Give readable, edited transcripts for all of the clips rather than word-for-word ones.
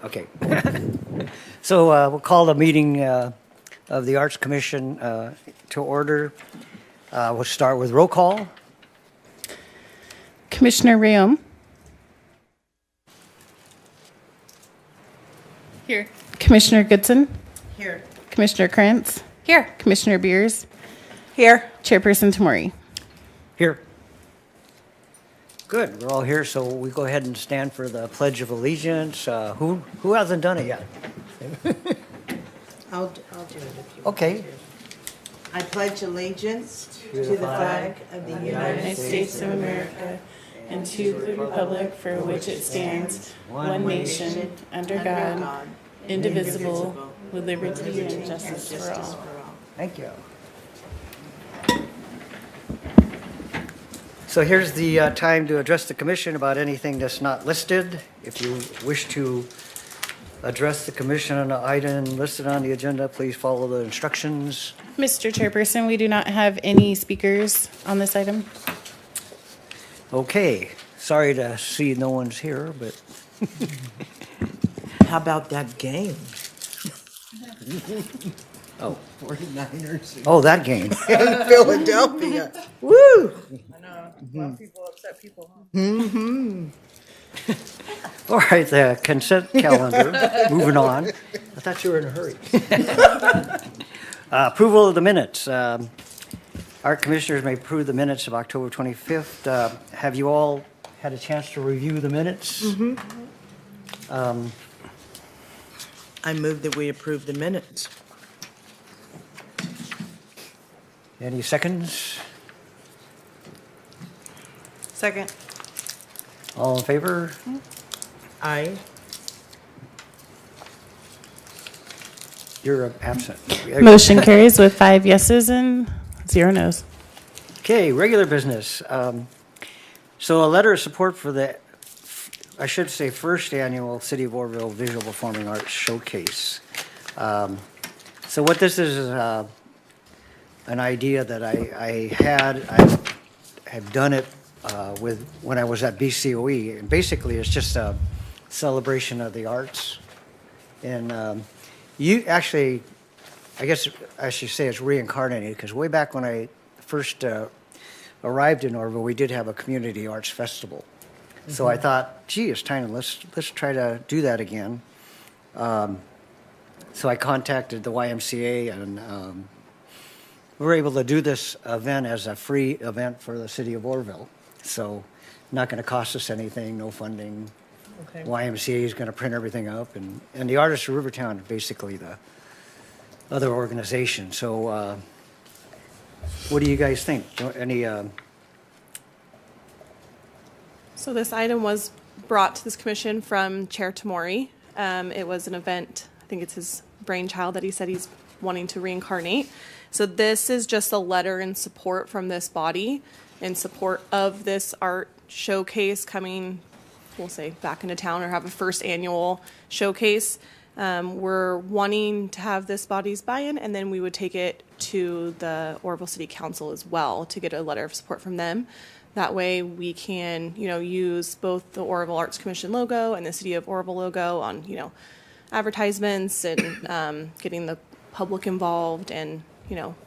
Okay. So we'll call the meeting of the Arts Commission to order. We'll start with roll call. Commissioner Rayom. Here. Commissioner Goodson. Here. Commissioner Krantz. Here. Commissioner Beers. Here. Chairperson Tamori. Here. Good, we're all here, so we go ahead and stand for the Pledge of Allegiance. Who hasn't done it yet? I'll do it if you want. Okay. I pledge allegiance to the flag of the United States of America and to the republic for which it stands, one nation, under God, indivisible, with liberty and justice for all. Thank you. So here's the time to address the commission about anything that's not listed. If you wish to address the commission on an item listed on the agenda, please follow the instructions. Mr. Chairperson, we do not have any speakers on this item. Okay, sorry to see no one's here, but How about that game? oh, 49ers oh, that game. in Philadelphia. Woo! I know. A lot of people upset people, huh? Mm-hmm. All right, the consent calendar. Moving on. I thought you were in a hurry. Approval of the minutes. Our commissioners may approve the minutes of October 25th. Have you all had a chance to review the minutes? Mm-hmm. I move that we approve the minutes. Any seconds? Second. All in favor? Aye. You're absent. Motion carries with 5 yeses and 0 nos. Okay, regular business. So a letter of support for the, I should say, first annual City of Oroville Visual Performing Arts Showcase. So what this is an idea that I have done it with when I was at BCOE. And basically, it's just a celebration of the arts. And you actually, I guess I should say it's reincarnated, because way back when I first arrived in Oroville, we did have a community arts festival. So I thought, gee, it's time, let's try to do that again. So I contacted the YMCA, and we were able to do this event as a free event for the city of Oroville. So not going to cost us anything, no funding. Okay. YMCA is going to print everything up, and the Artists of Rivertown is basically the other organization. So what do you guys think? Any? So this item was brought to this commission from Chair Tamori. It was an event, I think it's his brainchild that he said he's wanting to reincarnate. So this is just a letter in support from this body in support of this art showcase coming, we'll say, back into town, or have a first annual showcase. We're wanting to have this body's buy-in, and then we would take it to the Oroville City Council as well to get a letter of support from them. That way we can, use both the Oroville Arts Commission logo and the City of Oroville logo on, advertisements and getting the public involved and,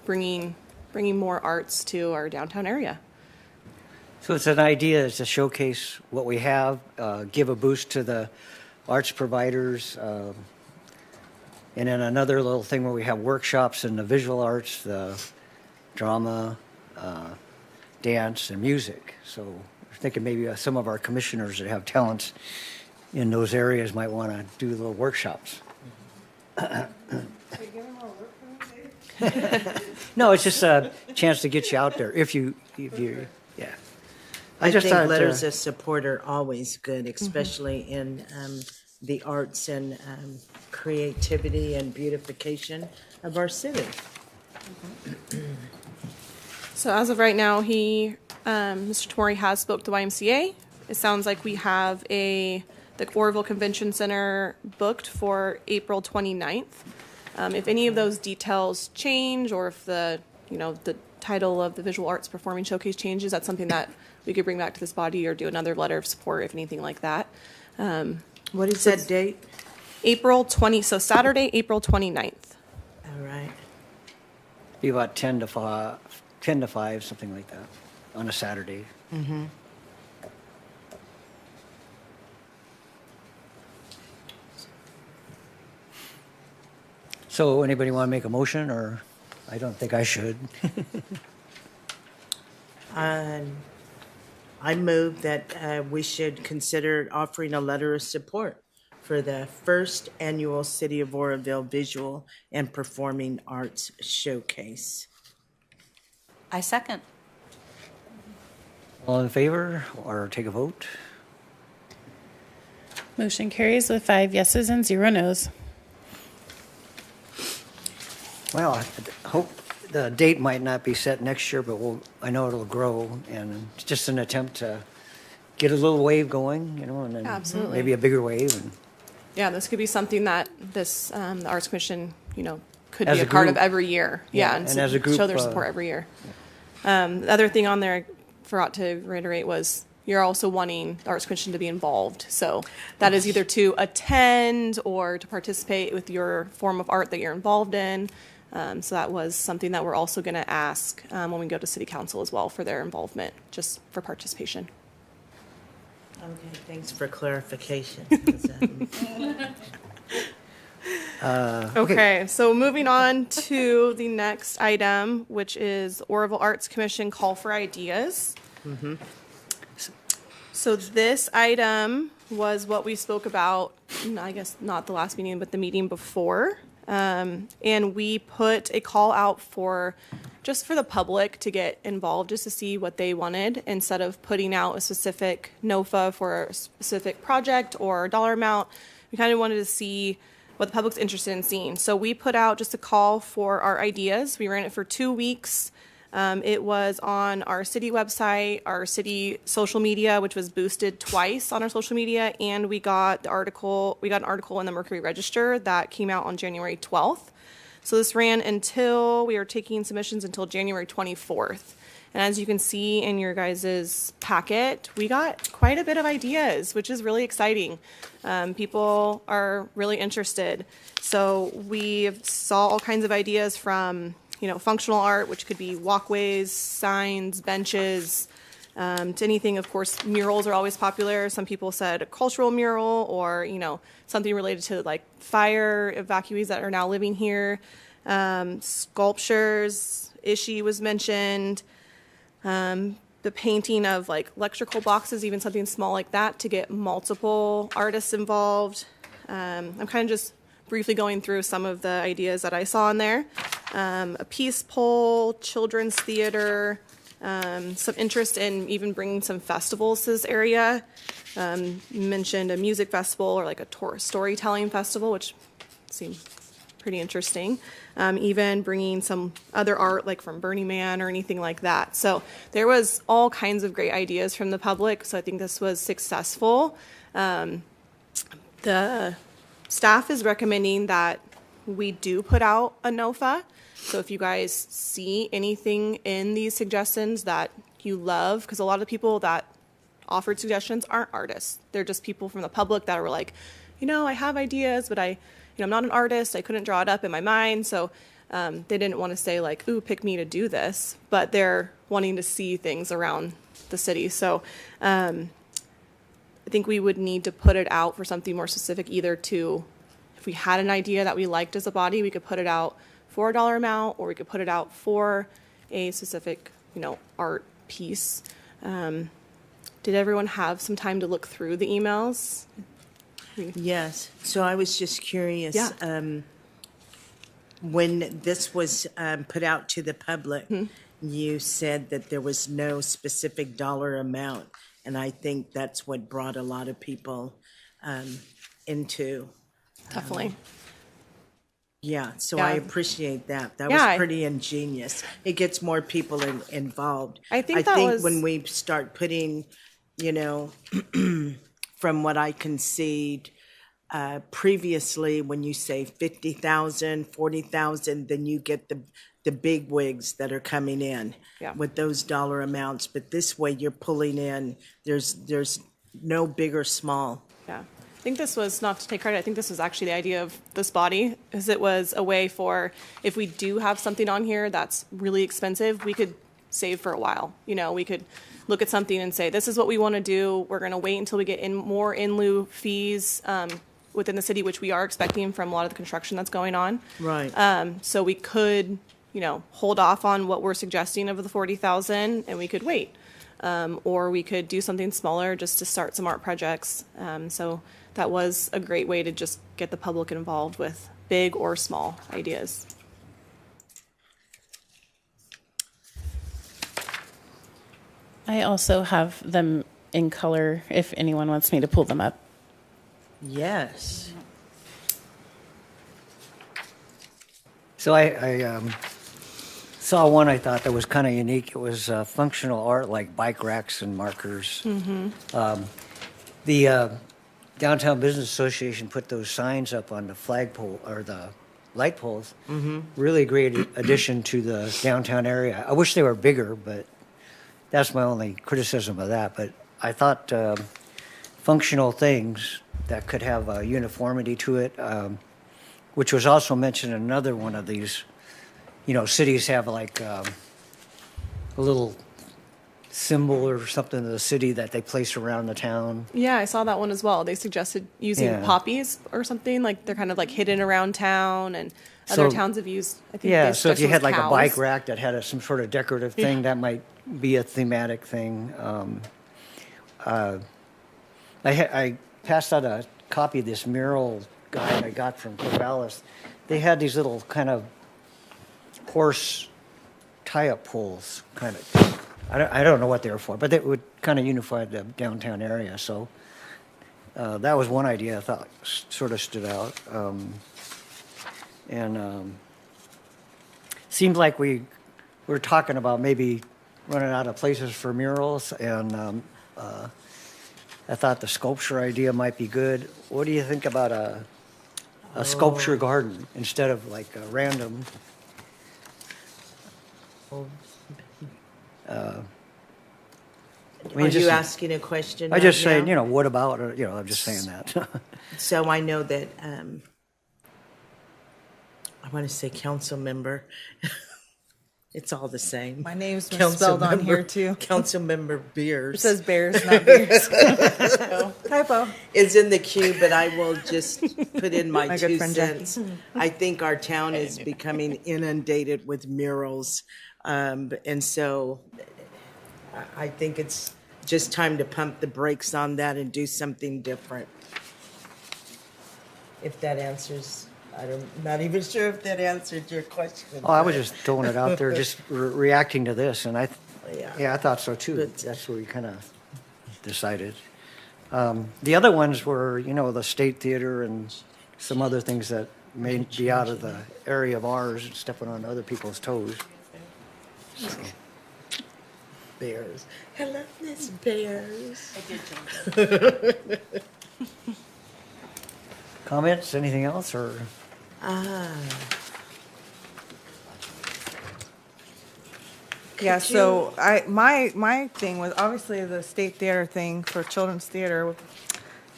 bringing more arts to our downtown area. So it's an idea is to showcase what we have, give a boost to the arts providers, and then another little thing where we have workshops in the visual arts, the drama, dance, and music. So I'm thinking maybe some of our commissioners that have talents in those areas might want to do little workshops. No, it's just a chance to get you out there if you yeah. I just think thought, letters of support are always good, especially in the arts and creativity and beautification of our city. So as of right now, Mr. Tamori has spoke to the YMCA. It sounds like we have the Oroville Convention Center booked for April 29th. If any of those details change, or if the title of the Visual Arts Performing Showcase changes, that's something that we could bring back to this body or do another letter of support if anything like that. What is that date? So Saturday, April 29th. All right. Be about 10 to 5, something like that, on a Saturday. So anybody want to make a motion, or I don't think I should. I move that we should consider offering a letter of support for the first annual City of Oroville Visual and Performing Arts Showcase. I second. All in favor, or take a vote? Motion carries with 5 yeses and 0 nos. Well, I hope the date might not be set next year, but I know it'll grow, and it's just an attempt to get a little wave going, and then Absolutely. maybe a bigger wave. And Yeah, this could be something that the Arts Commission, could As be a a part of group. every year. Yeah, and and as a group, show their support every year. The other thing on there I forgot to reiterate was you're also wanting the Arts Commission to be involved. So that is either to attend or to participate with your form of art that you're involved in. So that was something that we're also going to ask when we go to City Council as well for their involvement, just for participation. Okay, thanks for clarification. Okay, so moving on to the next item, which is Oroville Arts Commission call for ideas. So this item was what we spoke about, I guess not the last meeting, but the meeting before. And we put a call out just for the public to get involved, just to see what they wanted, instead of putting out a specific NOFA for a specific project or dollar amount. We kind of wanted to see what the public's interested in seeing. So we put out just a call for our ideas. We ran it for 2 weeks. It was on our city website, our city social media, which was boosted twice on our social media, and we got an article in the Mercury Register that came out on January 12th. So this ran until we were taking submissions until January 24th. And as you can see in your guys' packet, we got quite a bit of ideas, which is really exciting. People are really interested. So we saw all kinds of ideas from functional art, which could be walkways, signs, benches, to anything. Of course, murals are always popular. Some people said a cultural mural or, something related to like fire evacuees that are now living here. Sculptures, Ishii was mentioned. The painting of like electrical boxes, even something small like that, to get multiple artists involved. I'm kind of just briefly going through some of the ideas that I saw in there. A peace pole, children's theater, some interest in even bringing some festivals to this area. Mentioned a music festival or like a storytelling festival, which seemed pretty interesting. Even bringing some other art like from Burning Man or anything like that. So there was all kinds of great ideas from the public. So I think this was successful. The staff is recommending that we do put out a NOFA. So if you guys see anything in these suggestions that you love, because a lot of the people that offered suggestions aren't artists. They're just people from the public that were like, I have ideas, but I'm not an artist. I couldn't draw it up in my mind. So they didn't want to say like, ooh, pick me to do this, but they're wanting to see things around the city. So I think we would need to put it out for something more specific, either to, if we had an idea that we liked as a body, we could put it out for a dollar amount, or we could put it out for a specific, art piece. Did everyone have some time to look through the emails? Yes. So I was just curious. Yeah. When this was put out to the public, you said that there was no specific dollar amount. And I think that's what brought a lot of people into. Definitely. Yeah, so Yeah. I appreciate that. That Yeah, was pretty ingenious. It gets more people involved. I think that was- when we start putting, from what I can see, previously, when you say 50,000, 40,000, then you get the big wigs that are coming in Yeah. with those dollar amounts. But this way, you're pulling in. There's no big or small. Yeah. think this was, not to take credit, I think this was actually the idea of this body, is it was a way for, if we do have something on here that's really expensive, we could save for a while. You know, we could look at something and say, this is what we want to do. We're going to wait until we get in more in lieu fees within the city, which we are expecting from a lot of the construction that's going on. Right. So we could, you know, hold off on what we're suggesting of the 40,000 and we could wait. Or we could do something smaller just to start some art projects. So that was a great way to just get the public involved with big or small ideas. I also have them in color if anyone wants me to pull them up. Yes. So I saw one I thought that was kind of unique. It was functional art like bike racks and markers. The Downtown Business Association put those signs up on the flagpole or the light poles. Really great addition to the downtown area. I wish they were bigger, but that's my only criticism of that. But I thought functional things that could have a uniformity to it, which was also mentioned in another one of these. You know, cities have like a little symbol or something of the city that they place around the town. Yeah, I saw that one as well. They suggested using Yeah. poppies or something, like they're kind of like hidden around town, and other So- tauns have used, I think Yeah, they so if you suggested had like cows. a bike rack that had some sort of decorative thing, that might be a thematic thing. I passed out a copy of this mural guide I got from Corvallis. They had these little kind of horse tie-up poles, kind of. I don't know what they were for, but they would kind of unify the downtown area. So that was one idea I thought sort of stood out. Seemed like we were talking about maybe running out of places for murals, and I thought the sculpture idea might be good. What do you think about a sculpture garden instead of like a random? I mean, Are just- you asking a question? I just right saying, now? you know, what about, or, you know, I'm just saying that. So I know that, I want to say council member. It's all the same. My name's misspelled on here too. Council member Beers. It says bears, not beers. Typo. Is in the queue, but I will just put in my My good 2 friend Jackie. cents. I think our town is becoming inundated with murals. And so I think it's just time to pump the brakes on that and do something different. If that answers, I'm not even sure if that answered your question. Oh, I was just throwing it out there, just reacting to this, and Yeah. yeah, I thought so too. But- That's where we kind of decided. The other ones were, you know, the State Theater and some other things that may be out of the area of ours and stepping on other people's toes. Bears. I love this Bears. Comments, anything else, or? Yeah, so my thing was obviously the state theater thing for children's theater,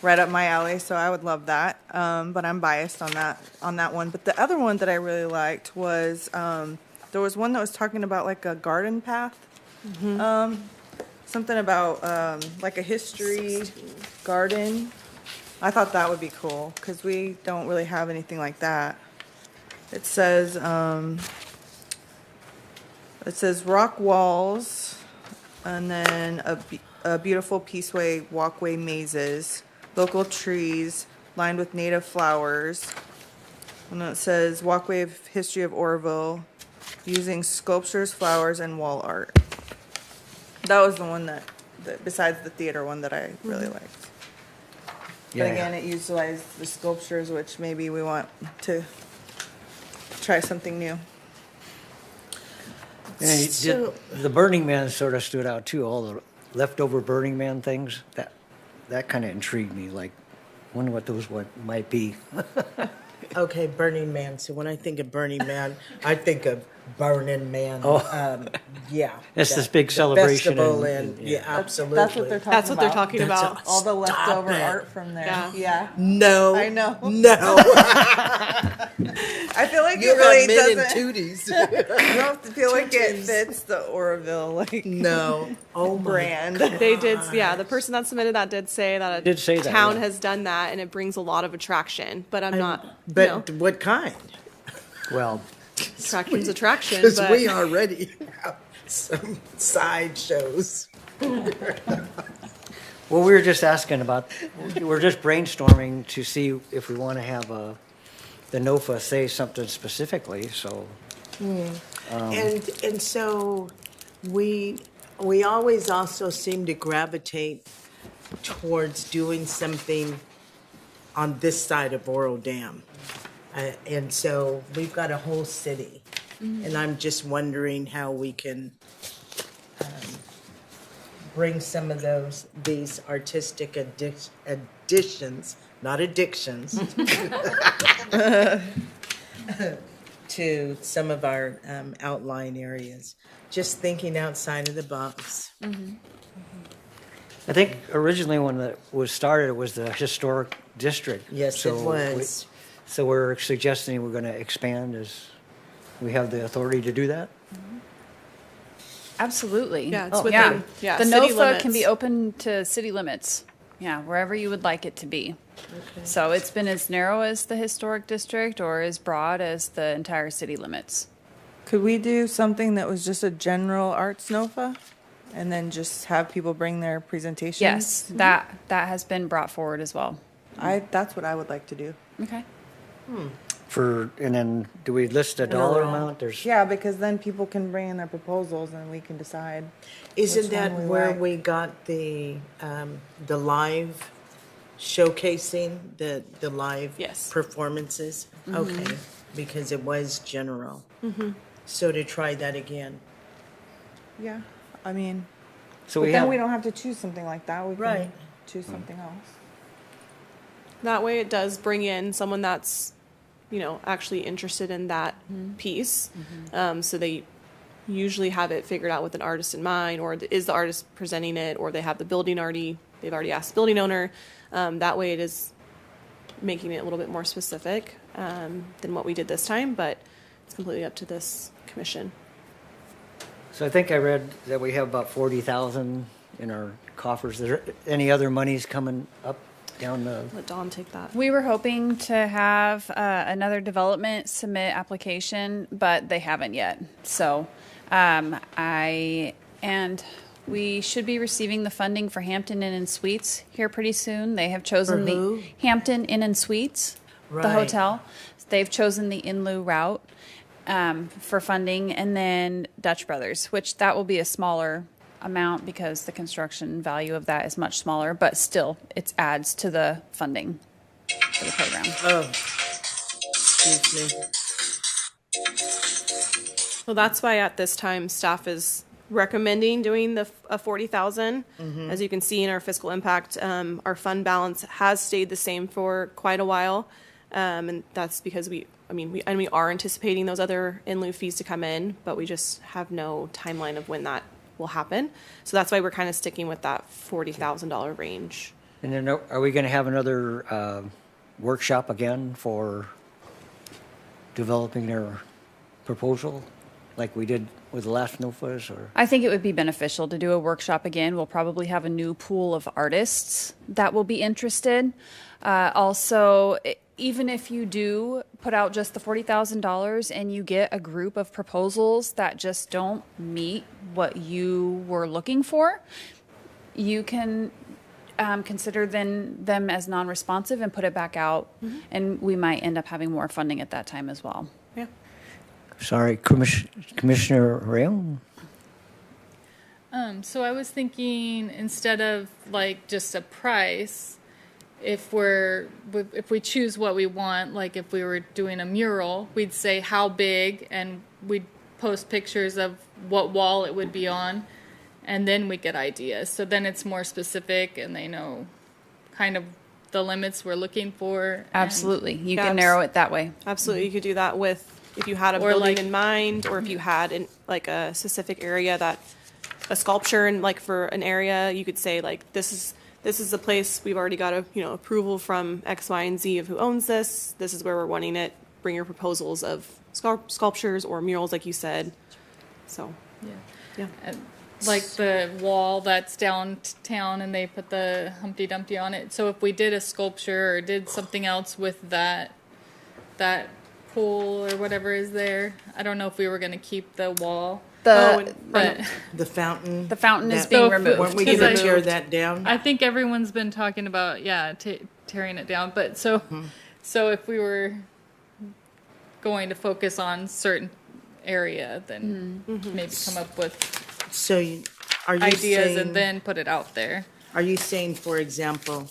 right up my alley. So I would love that, but I'm biased on that one. But the other one that I really liked was there was one that was talking about like a garden path, something about like a history garden. I thought that would be cool because we don't really have anything like that. It says rock walls, and then a beautiful peaceway walkway mazes, local trees lined with native flowers. And then it says walkway of history of Oroville, using sculptures, flowers, and wall art. That was the one that besides the theater one that I really liked. But again, it utilized the sculptures, which maybe we want to try something new. And the Burning Man sort of stood out too, all the leftover Burning Man things. That kind of intrigued me, like, wonder what those might be. Okay, Burning Man. So when I think of Burning Man, I think of Burning Man. Yeah. It's this big the celebration festival and- yeah, absolutely. That's what they're talking That's what they're about. talking That's about. All the Stop leftover it. art from there. Yeah. Yeah. No. I know. No. I feel like You're it really not men in doesn't. tooties. I don't feel like it fits the Oroville No. Oh, my. brand. They did, yeah, the person that submitted that did say that a Did say that, town yeah. has done that and it brings a lot of attraction, but I'm not, But what kind? Well, attraction's attraction, Because but we already have some sideshows. well, we were just asking about, we're just brainstorming to see if we want to have the NOFA say something specifically, so. And so we always also seem to gravitate towards doing something on this side of Oro Dam. And so we've got a whole city. And I'm just wondering how we can bring some of these artistic additions, not addictions, to some of our outlying areas. Just thinking outside of the box. I think originally when it was started, it was the historic district. Yes, So it was. So we're suggesting we're going to expand as we have the authority to do that? Absolutely. Yeah, it's Oh, within- yeah, The city NOFA can be limits. open to city limits. Yeah, wherever you would like it to be. So it's been as narrow as the historic district or as broad as the entire city limits. Could we do something that was just a general arts NOFA? And then just have people bring their presentations? Yes, that has been brought forward as well. That's what I would like to do. Okay. And then do we list a dollar amount? There's, Yeah, because then people can bring in their proposals and we can decide. Isn't Which that one we where like. we got the live showcasing, the live Yes. performances? Okay, because it was general. So to try that again. Yeah, I mean, so but we then have, we don't have to choose something like that. We can Right. choose something else. that way it does bring in someone that's, actually interested in that piece. So they usually have it figured out with an artist in mind, or is the artist presenting it, or they have the building they've already asked the building owner. That way it is making it a little bit more specific than what we did this time, but it's completely up to this commission. so I think I read that we have about 40,000 in our coffers. Is there any other monies coming up down the, Let Dawn take that. We were hoping to have another development submit application, but they haven't yet. So we should be receiving the funding for Hampton Inn and Suites here pretty soon. They have chosen For who? the Hampton Inn and Suites, the Right. hotel. They've chosen the in lieu route for funding, and then Dutch Brothers, which that will be a smaller amount because the construction value of that is much smaller, but still it adds to the funding for the program. Oh, excuse me. So that's why at this time, staff is recommending doing a 40,000. As you can see in our fiscal impact, our fund balance has stayed the same for quite a while. And that's because we are anticipating those other in lieu fees to come in, but we just have no timeline of when that will happen. So that's why we're kind of sticking with that $40,000 range. and then are we going to have another workshop again for developing their proposal like we did with the last NOFAs, or? I think it would be beneficial to do a workshop again. We'll probably have a new pool of artists that will be interested. Even if you do put out just the $40,000 and you get a group of proposals that just don't meet what you were looking for, you can consider them as non-responsive and put it back out, and we might end up having more funding at that time as well. Yeah. Sorry, Commissioner Rayon? So I was thinking instead of like just a price, if we choose what we want, like if we were doing a mural, we'd say how big, and we'd post pictures of what wall it would be on, and then we get ideas. So then it's more specific, and they know kind of the limits we're looking for. Absolutely. You Yeah, can narrow it that way. Absolutely. You could do that with if you had a Or building like- in mind, or if you had like a specific area that, a sculpture, and like for an area, you could say like, this is the place, we've already got approval from X, Y, and Z of who owns this. This is where we're wanting it. Bring your proposals of sculptures or murals, like you said. So, yeah. Like the wall that's downtown and they put the Humpty Dumpty on it. So if we did a sculpture or did something else with that pool or whatever is there, I don't know if we were going to keep the wall. But The fountain. The fountain is that- being So if- removed. Weren't we Because going to I- tear that down? I think everyone's been talking about, tearing it down. But so if we were going to focus on certain area, then maybe come up with So are you ideas saying, and then put it out there. are you saying, for example,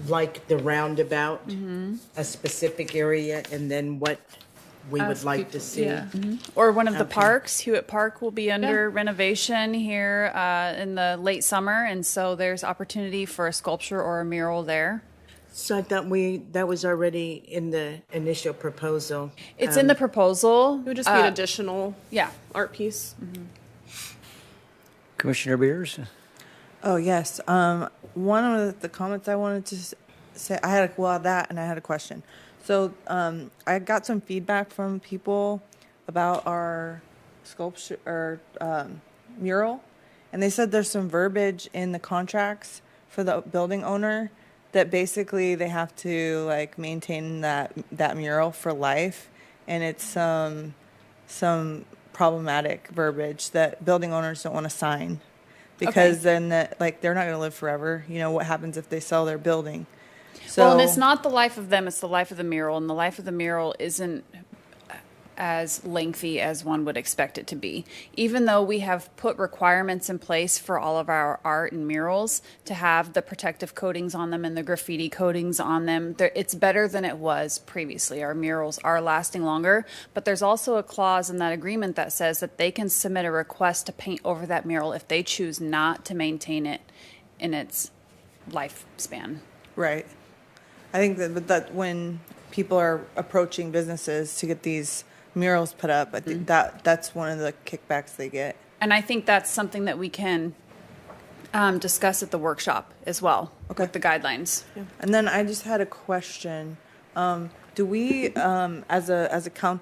like the roundabout, a specific area, and then what we would Ask like people- to see? yeah. Or one of the Okay. parks. Hewitt Park will be under Yeah. renovation here in the late summer, and so there's opportunity for a sculpture or a mural there. So I thought that was already in the initial proposal. It's in the proposal. It would just be an additional Yeah. art piece. Commissioner Beers? Oh, yes. One of the comments I wanted to say, I had a question. So, I got some feedback from people about our sculpture or mural, and they said there's some verbiage in the contracts for the building owner that basically they have to like maintain that mural for life, and it's some problematic verbiage that building owners don't want to sign because then they're not going to live forever. You know what happens if they sell their building? So Well, and it's not the life of them, it's the life of the mural, and the life of the mural isn't as lengthy as one would expect it to be. Even though we have put requirements in place for all of our art and murals to have the protective coatings on them and the graffiti coatings on them, it's better than it was previously. Our murals are lasting longer, but there's also a clause in that agreement that says that they can submit a request to paint over that mural if they choose not to maintain it in its lifespan. right. I think that when people are approaching businesses to get these murals put up, I think that's one of the kickbacks they get. And I think that's something that we can discuss at the workshop as well with the guidelines. And then I just had a question. Do we, as a council,